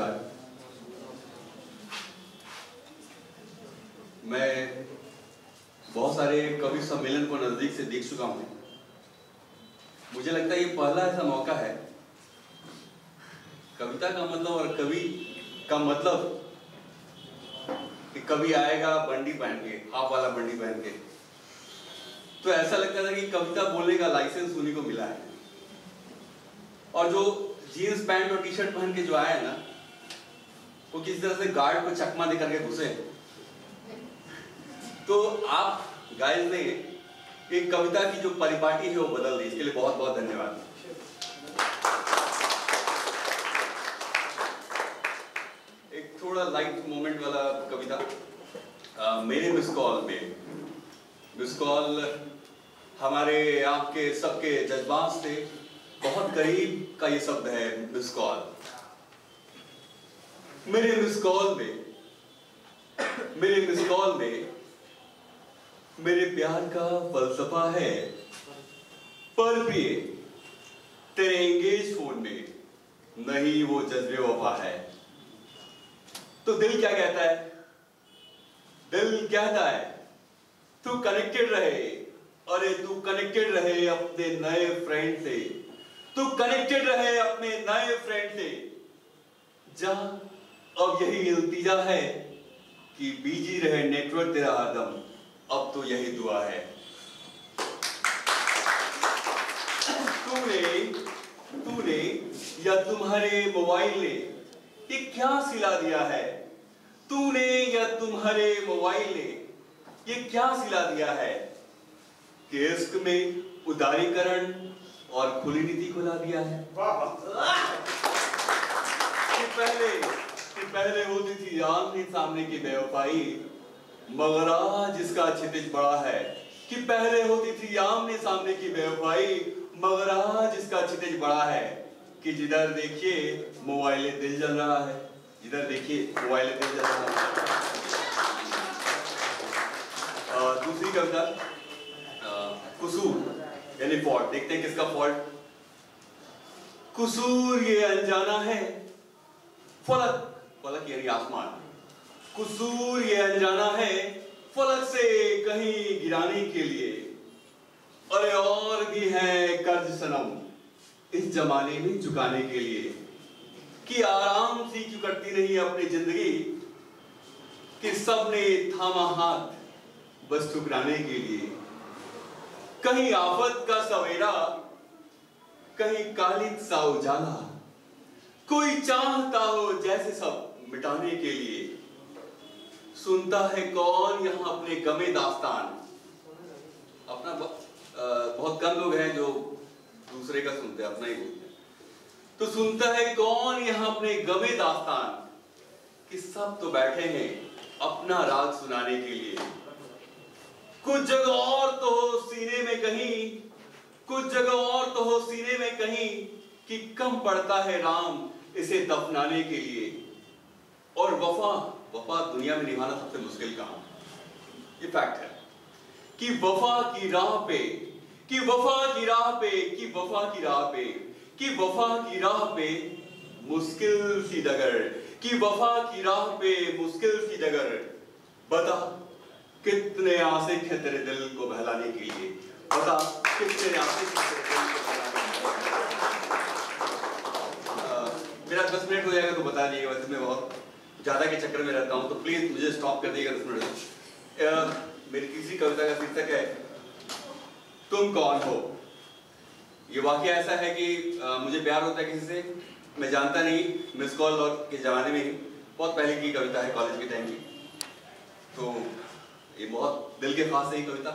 नमस्कार। मैं बहुत सारे कवि सम्मेलन को नजदीक से देख चुका हूँ। मुझे लगता है ये पहला ऐसा मौका है, कविता का मतलब और कवि का मतलब कि कवि आएगा बंडी पहन के, हाफ वाला बंडी पहन के, तो ऐसा लगता था कि कविता बोलने का लाइसेंस उन्हीं को मिला है। और जो जीन्स पैंट और टी शर्ट पहन के जो आया है ना, वो किसी तरह से गार्ड को चकमा दे करके घुसे। तो आप गाइस ने एक कविता की जो परिपाटी है वो बदल दी, इसके लिए बहुत बहुत धन्यवाद। एक थोड़ा लाइट मोमेंट वाला कविता। मेरे मिस कॉल में, मिस कॉल हमारे आपके सबके जज्बात से बहुत करीब का ये शब्द है, मिस कॉल। मेरे मिस कॉल में, मेरे मिस कॉल में मेरे प्यार का फलसफा है, पर प्रिय तेरे एंगेज फोन में नहीं वो जज्बे वफा है। तो दिल क्या कहता है? दिल कहता है तू कनेक्टेड रहे, अरे तू कनेक्टेड रहे अपने नए फ्रेंड से, तू कनेक्टेड रहे अपने नए फ्रेंड से। जहां अब यही इल्तिजा है कि बिजी रहे नेटवर्क तेरा हरदम, अब तो यही दुआ है। तूने या तुम्हारे मोबाइल ने ये क्या सिला दिया है? तूने या तुम्हारे मोबाइल ने ये क्या सिला दिया है कि इश्क में उदारीकरण और खुली नीति को ला दिया है। कि पहले होती थी आमने सामने की बेवफाई, मगर आज इसका क्षितिज बड़ा है। कि पहले होती थी आमने सामने की बेवफाई, मगर आज इसका क्षितिज बड़ा है। कि जिधर देखिए मोबाइल दिल जल रहा है, जिधर देखिए मोबाइल दिल जल रहा है। दूसरी कविता कसूर यानी फॉल्ट। देखते हैं किसका फॉल्ट। कसूर ये अनजाना है, फलक, फलक यानी आसमान। कसूर ये अनजाना है फलक से कहीं गिराने के लिए। अरे और भी है कर्ज सनम इस जमाने में चुकाने के लिए। कि आराम सी क्यों कटती नहीं अपनी जिंदगी, कि सबने थामा हाथ बस ठुकराने के लिए। कहीं आफत का सवेरा, कहीं कालिक सा उजाला, कोई चाहता हो जैसे सब मिटाने के लिए। सुनता है कौन यहाँ अपने गमे दास्तान। अपना बहुत कम लोग हैं जो दूसरे का सुनते हैं, अपना ही बोलते हैं। तो सुनता है कौन यहाँ अपने गमे दास्तान, कि सब तो बैठे हैं अपना राज सुनाने के लिए। कुछ जगह और तो हो सीने में कहीं, कुछ जगह और तो हो सीने में कहीं, कि कम पड़ता है राम इसे दफनाने के लिए। और वफा, वफा दुनिया में निभाना सबसे मुश्किल काम, ये फैक्ट है। कि वफा की राह पे, कि वफा की राह पे, कि वफा की राह पे, कि वफा की राह पे मुश्किल सी डगर, कि वफा की राह पे मुश्किल सी डगर। बता कितने आशिक हैं तेरे दिल को बहलाने के लिए। बता कितने आशिक हैं तेरे दिल को बहलाने के लिए। मेरा 10 मिनट हो जाएगा तो बता दीजिएगा, वैसे मैं बहुत ज्यादा के चक्कर में रहता हूं, तो प्लीज मुझे स्टॉप कर दीजिएगा 10 मिनट। मेरी तीसरी कविता का शीर्षक है तुम कौन हो। ये वाकया ऐसा है कि मुझे प्यार होता है किसी से, मैं जानता नहीं, मिस कॉल और के जमाने में ही, बहुत पहले की कविता है, कॉलेज के टाइम की। तो ये बहुत दिल के पास है ये कविता।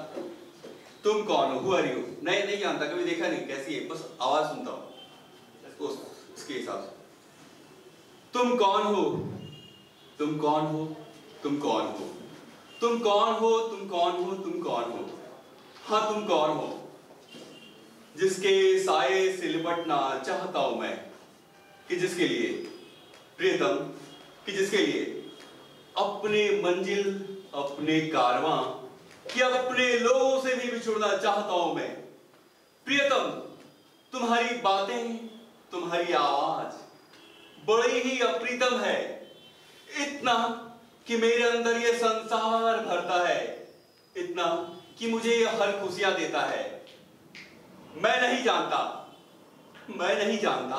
तुम कौन हो, हु आर यू। नहीं जानता, कभी देखा नहीं, कैसी है, बस आवाज सुनता हूँ उसके हिसाब से। तुम कौन हो, तुम कौन हो, तुम कौन हो, तुम कौन हो, तुम कौन हो, तुम कौन हो। हाँ तुम कौन हो जिसके साए से लिपटना चाहता हूं मैं। कि जिसके लिए प्रियतम, कि जिसके लिए अपने मंजिल, अपने कारवां, कि अपने लोगों से भी बिछुड़ना चाहता हूं मैं। प्रियतम तुम्हारी बातें, तुम्हारी आवाज बड़ी ही अप्रीतम है, इतना कि मेरे अंदर ये संसार भरता है, इतना कि मुझे ये हर खुशियां देता है। मैं नहीं जानता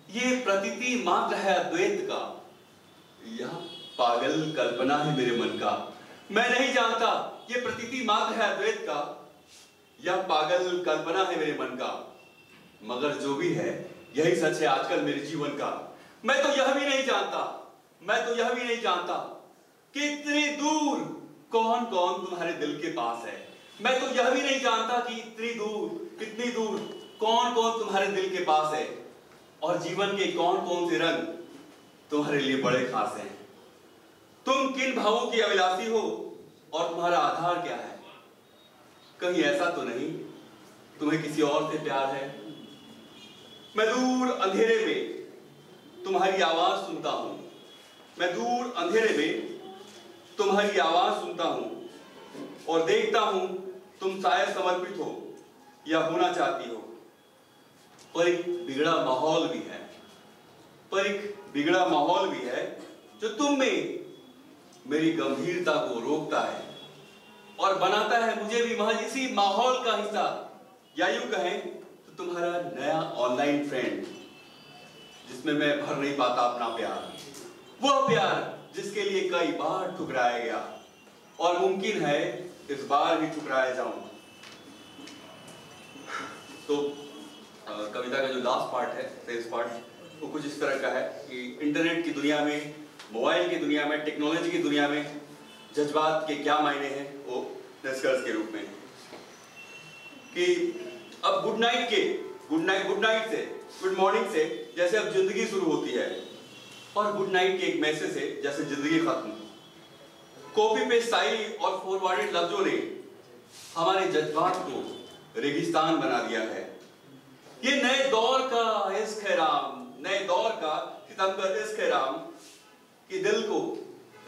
ये प्रतीति मात्र है अद्वैत का, यह पागल कल्पना है मेरे मन का। मैं नहीं जानता ये प्रतीति मात्र है अद्वैत का, यह पागल कल्पना है मेरे मन का। मगर जो भी है यही सच है आजकल मेरे जीवन का। मैं तो यह भी नहीं जानता कि इतनी दूर कौन कौन तुम्हारे दिल के पास है। मैं तो यह भी नहीं जानता कि इतनी दूर कौन कौन तुम्हारे दिल के पास है, और जीवन के कौन कौन से रंग तुम्हारे लिए बड़े खास हैं। तुम किन भावों की अभिलाषी हो और तुम्हारा आधार क्या है? कहीं ऐसा तो नहीं तुम्हें किसी और से प्यार है? मैं दूर अंधेरे में तुम्हारी आवाज सुनता हूं, और देखता हूं तुम शायद समर्पित हो या होना चाहती हो। पर एक बिगड़ा माहौल भी है जो तुम में मेरी गंभीरता को रोकता है और बनाता है मुझे भी महज इसी माहौल का हिस्सा, या यूं कहें तो तुम्हारा नया ऑनलाइन फ्रेंड, जिसमें मैं भर नहीं पाता अपना प्यार, वह प्यार जिसके लिए कई बार ठुकराया गया और मुमकिन है इस बार भी ठुकराया जाऊं। तो कविता का जो लास्ट पार्ट है, सेल्स पार्ट, वो कुछ इस तरह का है कि इंटरनेट की दुनिया में, मोबाइल की दुनिया में, टेक्नोलॉजी की दुनिया में जज्बात के क्या मायने हैं, वो निष्कर्ष के रूप में कि अब गुड मॉर्निंग से जैसे अब जिंदगी शुरू होती है, और गुड नाइट के एक मैसेज से जैसे जिंदगी खत्म। कॉपी पेस्ट शायरी और फॉरवर्डेड लफ्जों ने हमारे जज्बात को रेगिस्तान बना दिया है। ये नए दौर का सितमगर इश्क है राम कि दिल को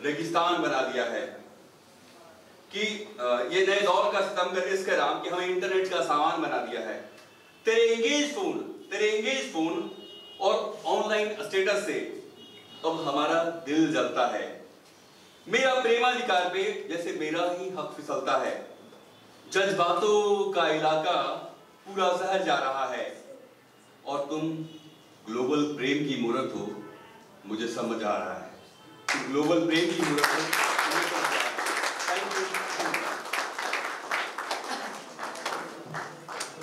रेगिस्तान बना दिया है। कि ये नए दौर का सितमगर इश्क है राम कि हमें इंटरनेट का सामान बना दिया है। तेरे एंगेज फोन और ऑनलाइन स्टेटस से अब हमारा दिल जलता है। मेरा प्रेमाधिकार पे जैसे मेरा ही हक फिसलता है। जज्बातों का इलाका पूरा जहर जा रहा है, और तुम ग्लोबल प्रेम की मूर्त हो, मुझे समझ आ रहा है। ग्लोबल प्रेम की मूर्त हो,